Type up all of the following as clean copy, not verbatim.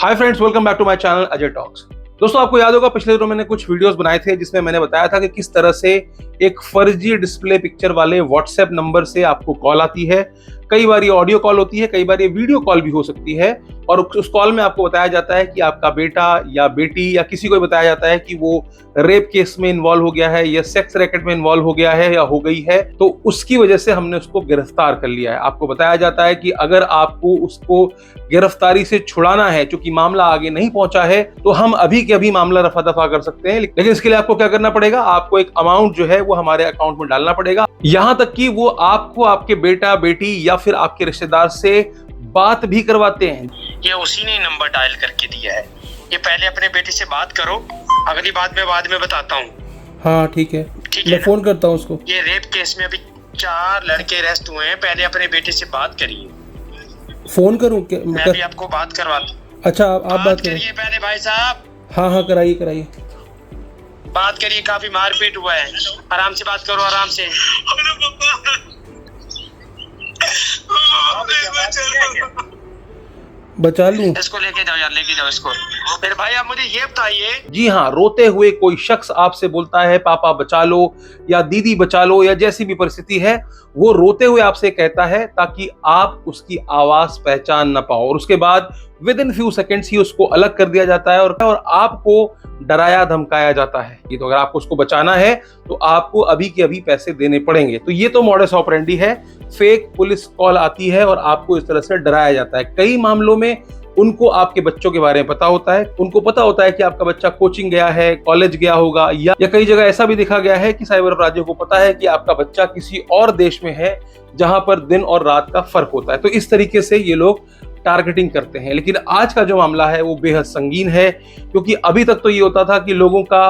Hi friends, welcome back to my channel Ajay Talks. दोस्तों, आपको याद होगा पिछले दिनों मैंने कुछ वीडियोस बनाए थे जिसमें मैंने बताया था कि किस तरह से एक फर्जी डिस्प्ले पिक्चर वाले व्हाट्सएप नंबर से आपको कॉल आती है। कई बार ये ऑडियो कॉल होती है, कई बार ये वीडियो कॉल भी हो सकती है और उस कॉल में आपको बताया जाता है कि आपका बेटा या बेटी या किसी को भी बताया जाता है कि वो रेप केस में इन्वॉल्व हो गया है या सेक्स रैकेट में इन्वॉल्व हो गया है या हो गई है, तो उसकी वजह से हमने उसको गिरफ्तार कर लिया है। आपको बताया जाता है कि अगर आपको उसको गिरफ्तारी से छुड़ाना है, क्योंकि मामला आगे नहीं पहुंचा है, तो हम अभी के अभी मामला रफा दफा कर सकते हैं। लेकिन इसके लिए आपको क्या करना पड़ेगा, आपको एक अमाउंट जो है वो हमारे अकाउंट में डालना पड़ेगा। यहां तक कि वो आपको आपके बेटा बेटी या फिर आपके रिश्तेदार से बात भी करवाते हैं। ये उसी ने नंबर डायल करके दिया है। ये पहले अपने बेटे से बात करो, अगली बात मैं बाद में बताता हूँ। हाँ ठीक है, मैं फोन करता हूँ उसको। ये रेप केस में अभी 4 लड़के अरेस्ट हुए हैं। पहले अपने बेटे से बात करिए। फोन करूँ क्या? मैं भी आपको बात करवाता हूँ। अच्छा, आप बात करिए पहले भाई साहब। हाँ कराइए कराइए, बात करिए। काफी मारपीट हुआ है, आराम से बात करो, आराम से। बचा लूं? इसको लेके जाओ यार, लेके जाओ इसको। मेरे भाई आप मुझे ये बताइए। जी हाँ, रोते हुए कोई शख्स आपसे बोलता है पापा बचा लो या दीदी बचा लो या जैसी भी परिस्थिति है, वो रोते हुए आपसे कहता है ताकि आप उसकी आवाज पहचान ना पाओ, और उसके बाद विद इन फ्यू सेकेंड्स ही उसको अलग कर दिया जाता है और आपको डराया धमकाया जाता है कि तो अगर आपको उसको बचाना है तो आपको अभी के अभी पैसे देने पड़ेंगे। तो ये तो मॉडस ऑपरेंडी है। फेक पुलिस कॉल आती है और आपको इस तरह से डराया जाता है। कई मामलों में उनको आपके बच्चों के बारे में पता होता है, उनको पता होता है कि आपका बच्चा कोचिंग गया है, कॉलेज गया होगा, या कई जगह ऐसा भी देखा गया है कि साइबर अपराधियों को पता है कि आपका बच्चा किसी और देश में है जहां पर दिन और रात का फर्क होता है। तो इस तरीके से ये लोग टारगेटिंग करते हैं। लेकिन आज का जो मामला है वो बेहद संगीन है, क्योंकि अभी तक तो ये होता था कि लोगों का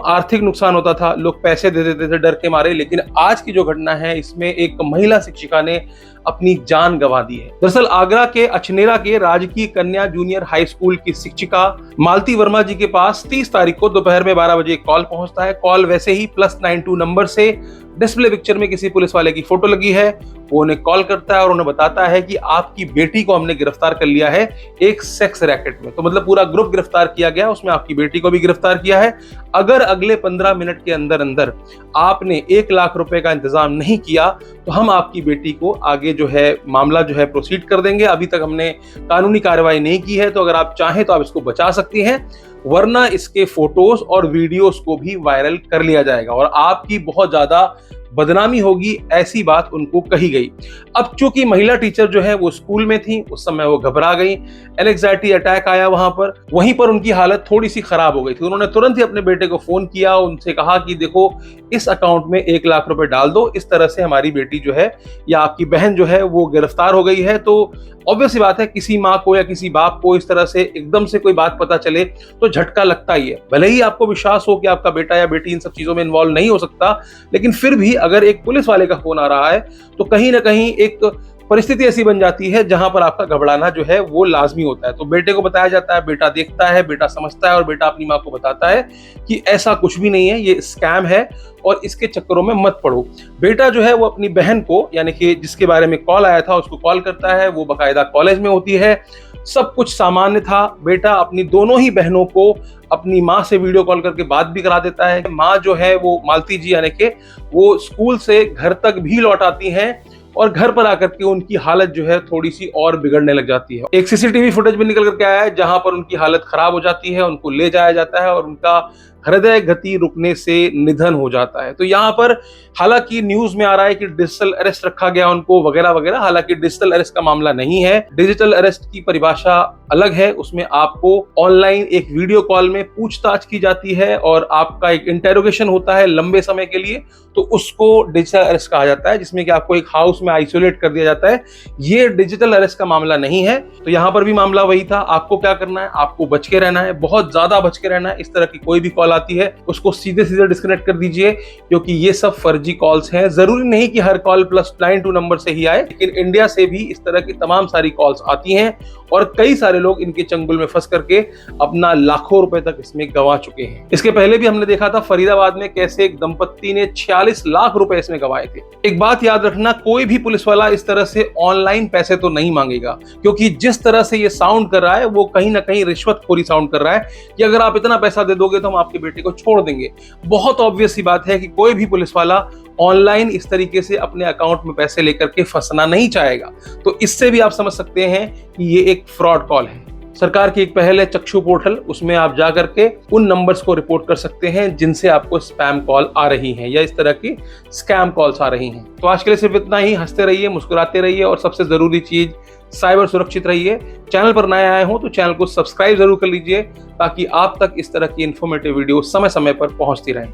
आर्थिक नुकसान होता था, लोग पैसे दे देते थे डर के मारे। लेकिन आज की जो घटना है इसमें एक महिला शिक्षिका ने अपनी जान गंवा दी है। दरअसल आगरा के अछनेरा के राजकीय कन्या जूनियर हाई स्कूल की शिक्षिका मालती वर्मा जी के पास 30 तारीख को दोपहर में 12 बजे कॉल पहुंचता है। कॉल वैसे ही +92 नंबर से डिस्प्ले पिक्चर में किसी पुलिस वाले की फोटो लगी है। वो उन्हें कॉल करता है और उन्हें बताता है कि आपकी बेटी को हमने गिरफ्तार कर लिया है एक सेक्स रैकेट में। तो मतलब पूरा ग्रुप गिरफ्तार किया गया, उसमें आपकी बेटी को भी गिरफ्तार किया है। अगर अगले 15 मिनट के अंदर अंदर आपने 1 लाख रुपए का इंतजाम नहीं किया तो हम आपकी बेटी को आगे जो है मामला जो है प्रोसीड कर देंगे। अभी तक हमने कानूनी कार्रवाई नहीं की है, तो अगर आप चाहें तो आप इसको बचा सकती हैं, वरना इसके फोटोज और वीडियोस को भी वायरल कर लिया जाएगा और आपकी बहुत ज्यादा बदनामी होगी, ऐसी बात उनको कही गई। अब चूंकि महिला टीचर जो है वो स्कूल में थी, उस समय वो घबरा गई, एंजाइटी अटैक आया वहां पर, वहीं पर उनकी हालत थोड़ी सी खराब हो गई थी। उन्होंने तुरंत ही अपने बेटे को फोन किया, उनसे कहा कि देखो इस अकाउंट में 1 लाख रुपए डाल दो, इस तरह से हमारी बेटी जो है या आपकी बहन जो है वो गिरफ्तार हो गई है। तो ऑब्वियस सी बात है, किसी माँ को या किसी बाप को इस तरह से एकदम से कोई बात पता चले तो झटका लगता ही है। भले ही आपको विश्वास हो कि आपका बेटा या बेटी इन सब चीजों में इन्वॉल्व नहीं हो सकता, लेकिन फिर भी अगर एक पुलिस वाले का फोन आ रहा है तो कहीं ना कहीं एक परिस्थिति ऐसी बन जाती है जहां पर आपका घबराना जो है वो लाजमी होता है। तो बेटे को बताया जाता है, बेटा देखता है, बेटा समझता है और बेटा अपनी माँ को बताता है कि ऐसा कुछ भी नहीं है, ये स्कैम है और इसके चक्करों में मत पड़ो। बेटा जो है वो अपनी बहन को, यानी कि जिसके बारे में कॉल आया था, उसको कॉल करता है। वो बाकायदा कॉलेज में होती है, सब कुछ सामान्य था। बेटा अपनी दोनों ही बहनों को अपनी माँ से वीडियो कॉल करके बात भी करा देता है। माँ जो है वो मालती जी यानी कि वो स्कूल से घर तक भी लौट आती हैं और घर पर आकर के उनकी हालत जो है थोड़ी सी और बिगड़ने लग जाती है। एक सीसीटीवी फुटेज भी निकल करके आया है जहां पर उनकी हालत खराब हो जाती है, उनको ले जाया जाता है और उनका हृदय गति रुकने से निधन हो जाता है। तो यहाँ पर हालांकि न्यूज में आ रहा है कि डिजिटल अरेस्ट रखा गया उनको वगैरह वगैरह, हालांकि डिजिटल अरेस्ट का मामला नहीं है। डिजिटल अरेस्ट की परिभाषा अलग है, उसमें आपको ऑनलाइन एक वीडियो कॉल में पूछताछ की जाती है और आपका एक इंटेरोगेशन होता है लंबे समय के लिए, तो उसको डिजिटल अरेस्ट कहा जाता है, जिसमें कि आपको एक हाउस में आइसोलेट कर दिया जाता है। ये डिजिटल अरेस्ट का मामला नहीं है। तो यहाँ पर भी मामला वही था। आपको क्या करना है, आपको बच के रहना है, बहुत ज्यादा बच के रहना है। इस तरह की कोई भी कॉल आती है उसको सीधे सीधे डिस्कनेक्ट कर दीजिए, क्योंकि ये सब फर्जी कॉल्स हैं। जरूरी नहीं कि हर कॉल +92 नंबर से ही आए, लेकिन इंडिया से भी इस तरह की तमाम सारी कॉल्स आती हैं और कई सारे लोग इनके चंगुल में फंस करके अपना लाखों रुपए तक इसमें गंवा चुके हैं। इसके पहले भी हमने देखा था फरीदाबाद में कैसे एक दंपत्ति ने 46 लाख रुपए इसमें गंवाए थे। एक बात याद रखना, कोई भी पुलिस वाला इस तरह से ऑनलाइन पैसे तो नहीं मांगेगा, क्योंकि जिस तरह से ये साउंड कर रहा है वो कहीं ना कहीं रिश्वतखोरी साउंड कर रहा है कि अगर आप इतना पैसा दे दोगे तो हम आपके बेटे को छोड़ देंगे। बहुत ऑब्वियस सी बात है कि कोई भी पुलिस वाला ऑनलाइन इस तरीके से अपने अकाउंट में पैसे लेकर के फंसना नहीं चाहेगा। तो इससे भी आप समझ सकते हैं कि ये एक फ्रॉड कॉल है। सरकार की एक पहल है चक्षु पोर्टल, उसमें आप जा करके उन नंबर्स को रिपोर्ट कर सकते हैं जिनसे आपको स्पैम कॉल आ रही हैं या इस तरह की स्कैम कॉल्स आ रही हैं। तो आज के लिए सिर्फ इतना ही। हंसते रहिए, मुस्कुराते रहिए और सबसे जरूरी चीज, साइबर सुरक्षित रहिए। चैनल पर नए आए हो तो चैनल को सब्सक्राइब जरूर कर लीजिए ताकि आप तक इस तरह की इंफॉर्मेटिव वीडियो समय समय पर पहुंचती रहें।